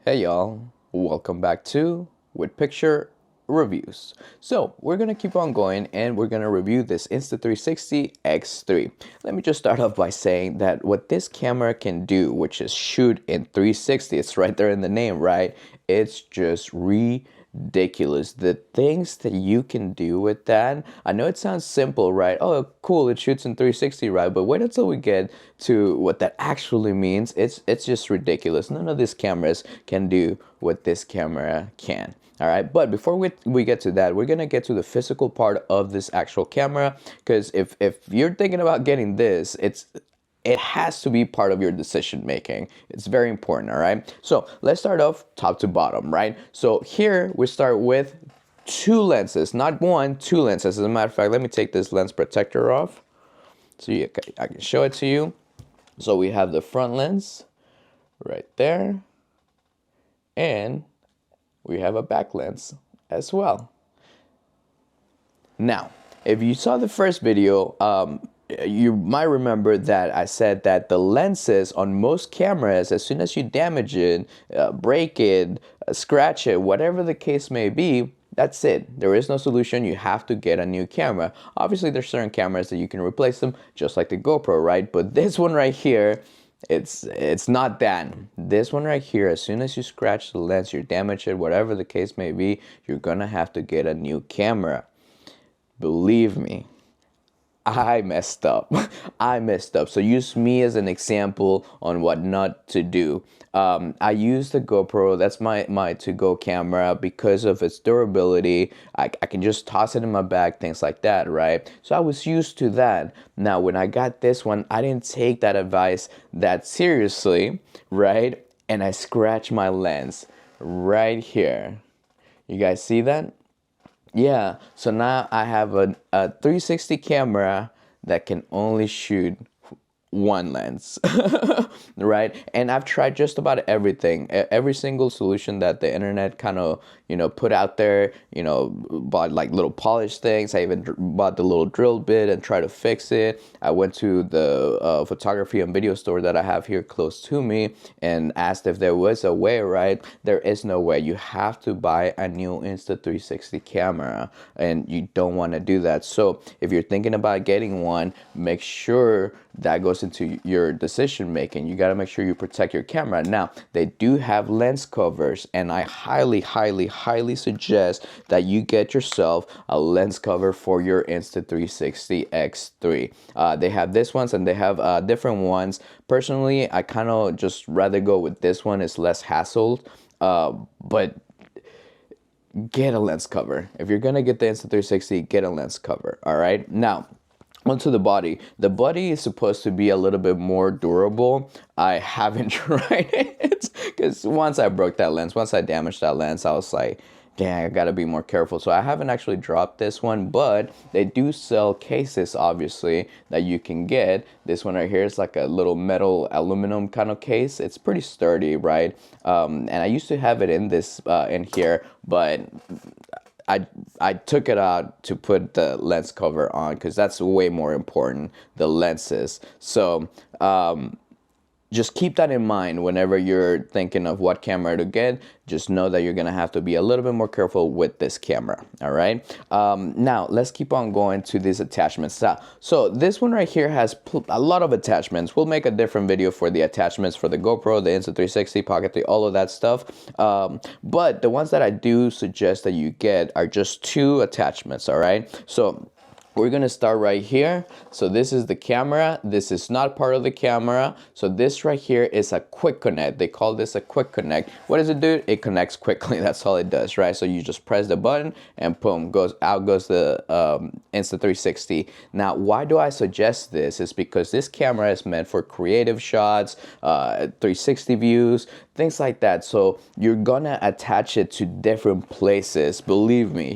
Hey y'all, welcome back to With Picture Reviews. So we're gonna keep on going and we're gonna review this Insta360 X3. Let me just start off by saying that what this camera can do, which is shoot in 360, it's right there in the name, right? It's just ridiculous. The things that you can do with that. I know it sounds simple, right? Oh, cool, it shoots in 360, right? But wait until we get to what that actually means. It's just ridiculous. None of these cameras can do what this camera can. All right, but before we get to that, we're gonna get to the physical part of this actual camera, because if you're thinking about getting this, it has to be part of your decision making. It's very important. All right, so let's start off top to bottom, right? So here we start with two lenses, not one, two lenses. As a matter of fact, let me take this lens protector off so I can show it to you. So we have the front lens right there, and we have a back lens as well. Now, if you saw the first video, you might remember that I said that the lenses on most cameras, as soon as you damage it, break it, scratch it, whatever the case may be, that's it. There is no solution. You have to get a new camera. Obviously, there's certain cameras that you can replace them, just like the GoPro, right? But this one right here, it's not that. This one right here, as soon as you scratch the lens, you damage it, whatever the case may be, you're gonna have to get a new camera. Believe me, I messed up. I messed up. So use me as an example on what not to do. I use the GoPro. That's my to-go camera because of its durability. I can just toss it in my bag, things like that, right? So I was used to that. Now, when I got this one, I didn't take that advice that seriously, right? And I scratched my lens right here. You guys see that? Yeah, so now I have a 360 camera that can only shoot one lens, right? And I've tried just about everything, every single solution that the internet kind of, put out there, bought like little polished things. I even bought the little drill bit and tried to fix it. I went to the photography and video store that I have here close to me and asked if there was a way, right? There is no way. You have to buy a new Insta360 camera, and you don't want to do that. So if you're thinking about getting one, make sure that goes into your decision making. You got to make sure you protect your camera. Now, they do have lens covers, and I highly suggest that you get yourself a lens cover for your Insta360 X3. They have this ones and they have different ones. Personally, I kind of just rather go with this one. It's less hassled, but get a lens cover. If you're gonna get the Insta360, get a lens cover. All right, now onto the body. The body is supposed to be a little bit more durable. I haven't tried it because once I broke that lens, once I damaged that lens, I was like, dang, I gotta be more careful. So I haven't actually dropped this one, but they do sell cases, obviously, that you can get. This one right here is like a little metal aluminum kind of case. It's pretty sturdy, right? And I used to have it in this in here, but I took it out to put the lens cover on because that's way more important, the lenses. So just keep that in mind whenever you're thinking of what camera to get. Just know that you're gonna have to be a little bit more careful with this camera. All right. Now let's keep on going to these attachments. So this one right here has a lot of attachments. We'll make a different video for the attachments for the GoPro, the Insta360, Pocket 3, all of that stuff. But the ones that I do suggest that you get are just two attachments. All right. So we're gonna start right here. So this is the camera. This is not part of the camera. So this right here is a quick connect. They call this a quick connect. What does it do? It connects quickly. That's all it does, right? So you just press the button and boom, out goes the Insta360. Now, why do I suggest this? Is because this camera is meant for creative shots, 360 views, things like that. So you're gonna attach it to different places. Believe me,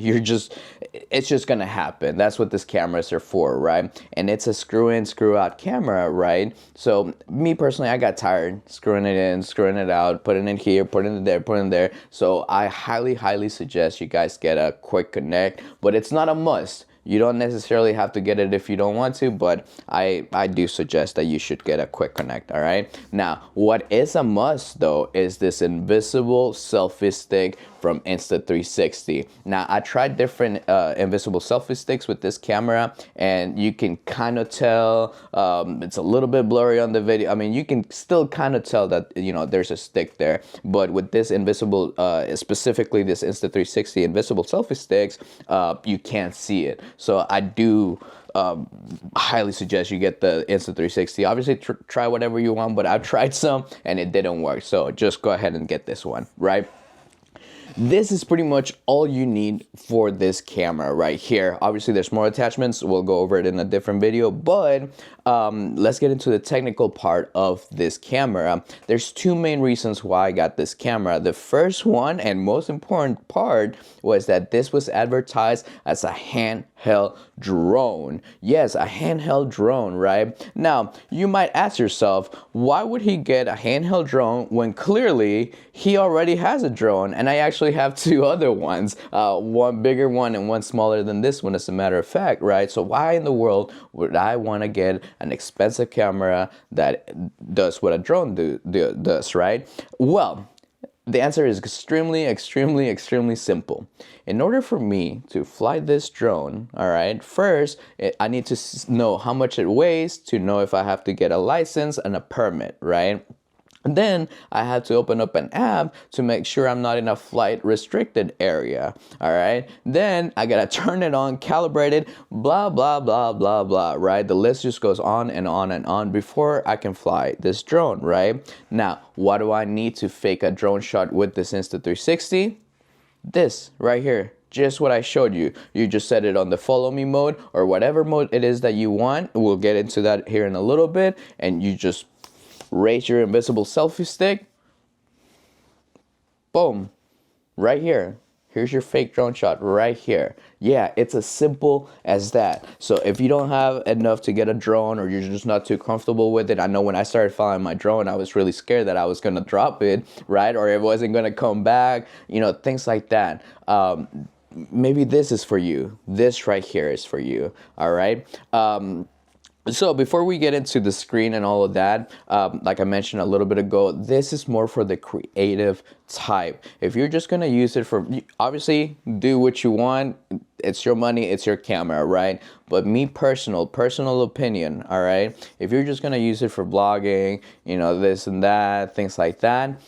it's just gonna happen. That's what this cameras are for, right? And it's a screw in, screw out camera, right? So me personally, I got tired screwing it in, screwing it out, putting it here, putting it there, putting it there. So I highly suggest you guys get a quick connect, but it's not a must. You don't necessarily have to get it if you don't want to, but I do suggest that you should get a quick connect. All right. Now, what is a must though is this invisible selfie stick from Insta360. Now, I tried different invisible selfie sticks with this camera, and you can kind of tell it's a little bit blurry on the video. I mean, you can still kind of tell that, you know, there's a stick there, but with this invisible, specifically this Insta360 invisible selfie sticks, you can't see it. So I do highly suggest you get the Insta360. Obviously, try whatever you want, but I've tried some and it didn't work. So just go ahead and get this one, right? This is pretty much all you need for this camera right here. Obviously, there's more attachments. We'll go over it in a different video, but let's get into the technical part of this camera. There's two main reasons why I got this camera. The first one and most important part was that this was advertised as a handheld drone. Yes, a handheld drone, right? Now, you might ask yourself, why would he get a handheld drone when clearly he already has a drone? And I actually have two other ones, one bigger one and one smaller than this one, as a matter of fact, right? So why in the world would I want to get an expensive camera that does what a drone does, right? Well, the answer is extremely simple. In order for me to fly this drone, all right, first, I need to know how much it weighs to know if I have to get a license and a permit, right? And then I had to open up an app to make sure I'm not in a flight restricted area. All right. Then I got to turn it on, calibrate it, blah, blah, blah, blah, blah. Right. The list just goes on and on and on before I can fly this drone. Right. Now, what do I need to fake a drone shot with this Insta360? This right here. Just what I showed you. You just set it on the follow me mode or whatever mode it is that you want. We'll get into that here in a little bit. And you just raise your invisible selfie stick. Boom. Right here. Here's your fake drone shot right here. Yeah, it's as simple as that. So if you don't have enough to get a drone or you're just not too comfortable with it, I know when I started flying my drone, I was really scared that I was going to drop it, right? Or it wasn't going to come back, you know, things like that. Maybe this is for you. This right here is for you. All right. So before we get into the screen and all of that, like I mentioned a little bit ago, this is more for the creative type. If you're just going to use it for, obviously, do what you want. It's your money, it's your camera, right? But me personal opinion, all right? If you're just going to use it for blogging, you know, this and that, things like that,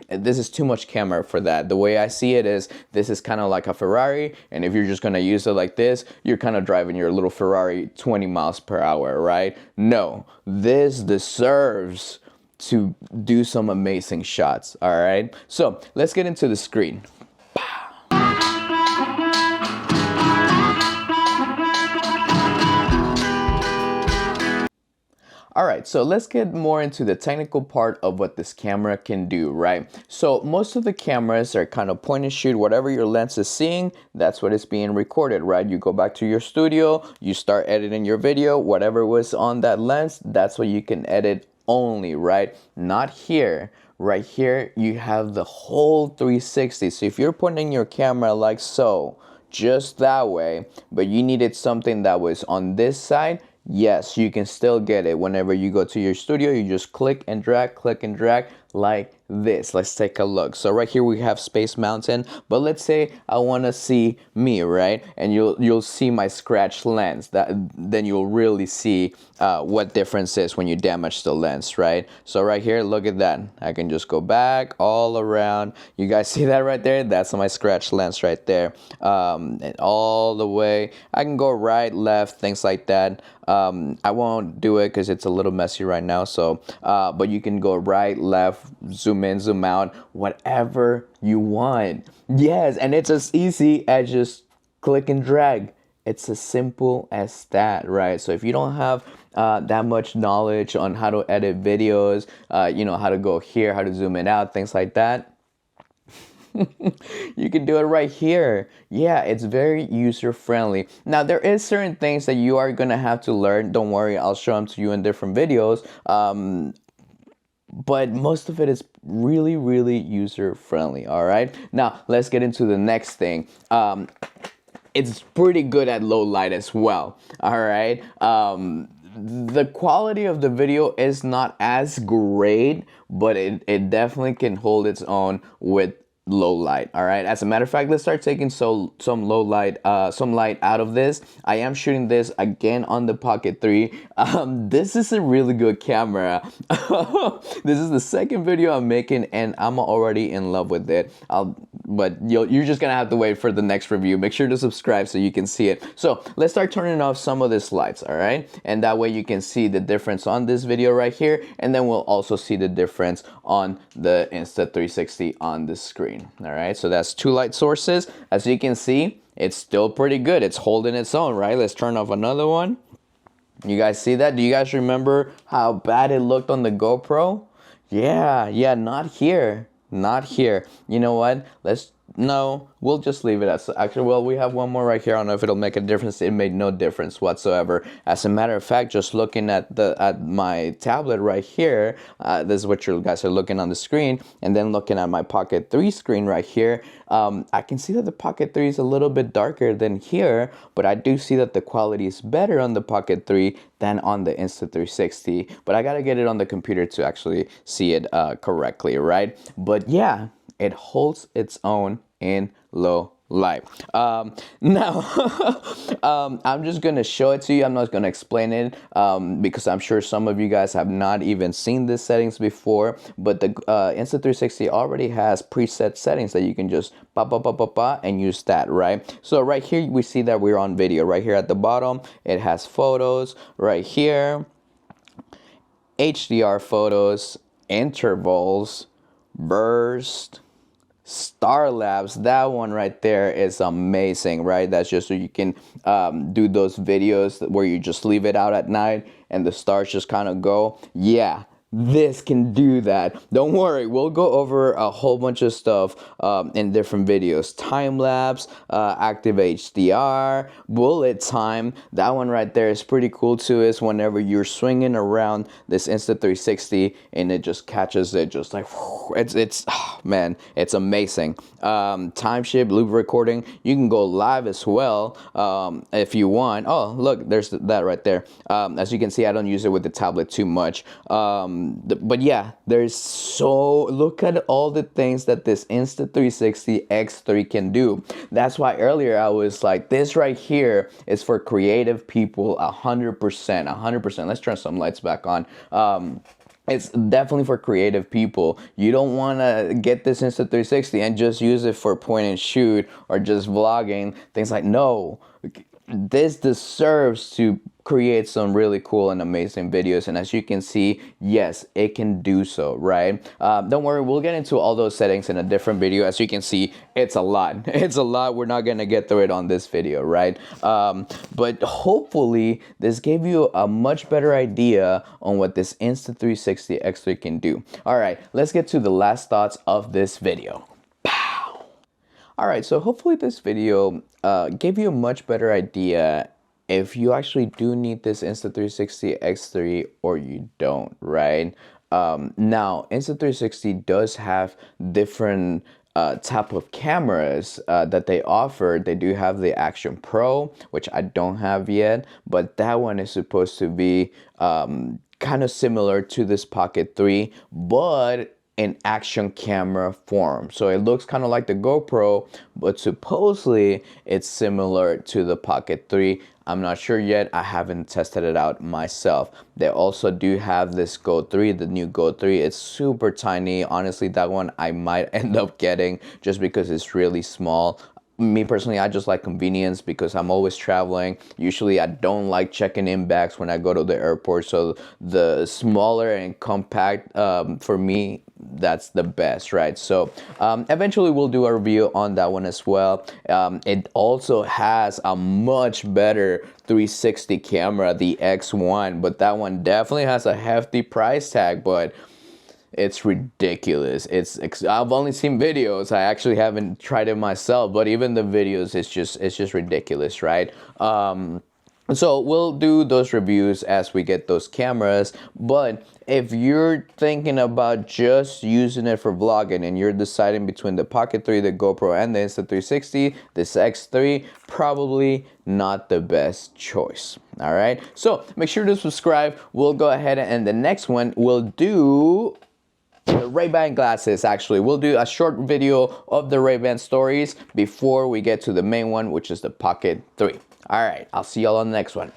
this is too much camera for that. The way I see it is this is kind of like a Ferrari, and if you're just going to use it like this, you're kind of driving your little Ferrari 20 miles per hour, right? No, this deserves to do some amazing shots, all right? So let's get into the screen. All right, so let's get more into the technical part of what this camera can do, right? So most of the cameras are kind of point and shoot. Whatever your lens is seeing, that's what is being recorded, right? You go back to your studio, you start editing your video, whatever was on that lens, that's what you can edit only, right? Not here. Right here, you have the whole 360. So if you're pointing your camera like so, just that way, but you needed something that was on this side, yes, you can still get it. Whenever you go to your studio, you just click and drag like this. Let's take a look. So right here we have Space Mountain, but let's say I want to see me, right? And you'll see my scratch lens. Then you'll really see what difference is when you damage the lens, right? So right here, look at that. I can just go back all around. You guys see that right there? That's my scratch lens right there. And all the way. I can go right, left, things like that. I won't do it because it's a little messy right now. So, but you can go right, left, zoom in, zoom out, whatever you want. Yes, and it's as easy as just click and drag. It's as simple as that, right? So if you don't have that much knowledge on how to edit videos, you know, how to go here, how to zoom it out, things like that, you can do it right here. Yeah, it's very user friendly. Now there is certain things that you are gonna have to learn. Don't worry, I'll show them to you in different videos. But most of it is really user friendly. All right, now let's get into the next thing. it's pretty good at low light as well. All right. The quality of the video is not as great, but it definitely can hold its own with low light. All right, as a matter of fact, let's start taking some low light, some light out of this. I am shooting this again on the Pocket 3. This is a really good camera. This is the second video I'm making and I'm already in love with it. But you're just gonna have to wait for the next review. Make sure to subscribe so you can see it. So let's start turning off some of these lights, all right? And that way you can see the difference on this video right here, and then we'll also see the difference on the Insta360 on the screen. All right, so that's two light sources. As you can see, it's still pretty good. It's holding its own, right? Let's turn off another one. You guys see that? Do you guys remember how bad it looked on the GoPro? Yeah, not here. Not here. You know what? No, we'll just leave it as, actually, well, we have one more right here. I don't know if it'll make a difference. It made no difference whatsoever. As a matter of fact, just looking at my tablet right here, this is what you guys are looking on the screen, and then looking at my Pocket 3 screen right here, I can see that the Pocket 3 is a little bit darker than here, but I do see that the quality is better on the Pocket 3 than on the Insta360, but I gotta get it on the computer to actually see it correctly, right? But yeah, it holds its own in low light. Now, I'm just gonna show it to you. I'm not gonna explain it because I'm sure some of you guys have not even seen these settings before, but the Insta360 already has preset settings that you can just pop and use that, right? So right here we see that we're on video. Right here at the bottom it has photos. Right here, HDR photos, intervals, burst, Star Labs. That one right there is amazing, right? That's just so you can do those videos where you just leave it out at night and the stars just kind of go. Yeah, this can do that. Don't worry, we'll go over a whole bunch of stuff in different videos. Time lapse, active HDR, bullet time. That one right there is pretty cool too. Is whenever you're swinging around this Insta360 and it just catches it, just like it's oh, man, it's amazing. Time shift, loop recording. You can go live as well if you want. Oh, look, there's that right there. As you can see, I don't use it with the tablet too much. But yeah, there's look at all the things that this Insta360 X3 can do. That's why earlier I was like, this right here is for creative people 100%. Let's turn some lights back on. It's definitely for creative people. You don't want to get this Insta360 and just use it for point and shoot or just vlogging, things like, no. This deserves to create some really cool and amazing videos, and as you can see, yes, it can do so, right? Don't worry, we'll get into all those settings in a different video. As you can see, it's a lot. It's a lot. We're not gonna get through it on this video, right? But hopefully this gave you a much better idea on what this Insta360 X3 can do. All right, let's get to the last thoughts of this video. All right, so hopefully this video gave you a much better idea if you actually do need this Insta360 X3 or you don't, right? Now, Insta360 does have different type of cameras that they offer. They do have the Action Pro, which I don't have yet, but that one is supposed to be kind of similar to this Pocket 3, but in action camera form. So it looks kind of like the GoPro, but supposedly it's similar to the Pocket 3. I'm not sure yet. I haven't tested it out myself. They also do have this Go 3, the new Go 3. It's super tiny. Honestly, that one I might end up getting just because it's really small. Me personally, I just like convenience because I'm always traveling. Usually I don't like checking in bags when I go to the airport, so the smaller and compact for me, that's the best, right? So eventually we'll do a review on that one as well. It also has a much better 360 camera, the X1, but that one definitely has a hefty price tag, but it's ridiculous. I've only seen videos. I actually haven't tried it myself, but even the videos, it's just ridiculous, right? So we'll do those reviews as we get those cameras. But if you're thinking about just using it for vlogging and you're deciding between the Pocket 3, the GoPro, and the Insta360, this X3, probably not the best choice. All right, so make sure to subscribe. We'll go ahead and the next one we'll do the Ray-Ban glasses. Actually, we'll do a short video of the Ray-Ban stories before we get to the main one, which is the Pocket 3. All right, I'll see y'all on the next one.